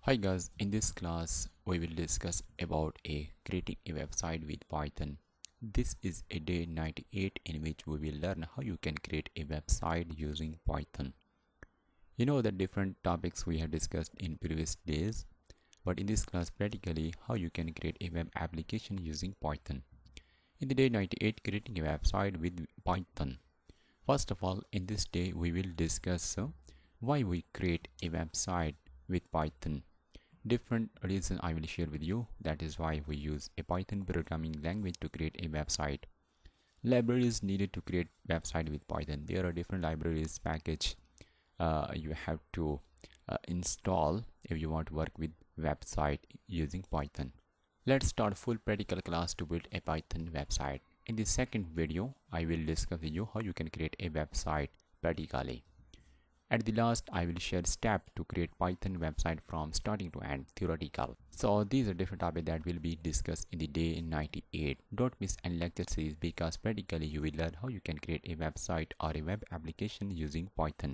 Hi guys, in this class we will discuss about creating a website with Python. This is a day 98 in which we will learn how you can create a website using Python. You know the different topics we have discussed in previous days, but in this class practically how you can create a web application using Python. In the day 98 creating a website with Python. First of all, in this day we will discuss why we create a website with Python. Different reason I will share with you. That is why we use a Python programming language to create a website. Libraries needed to create website with Python. There are different libraries package you have to install if you want to work with website using Python. Let's start full practical class to build a Python website. In the second video, I will discuss with you how you can create a website practically. At the last, I will share steps to create Python website from starting to end, theoretical. So these are different topics that will be discussed in the day 98. Don't miss any lecture series because practically you will learn how you can create a website or a web application using Python.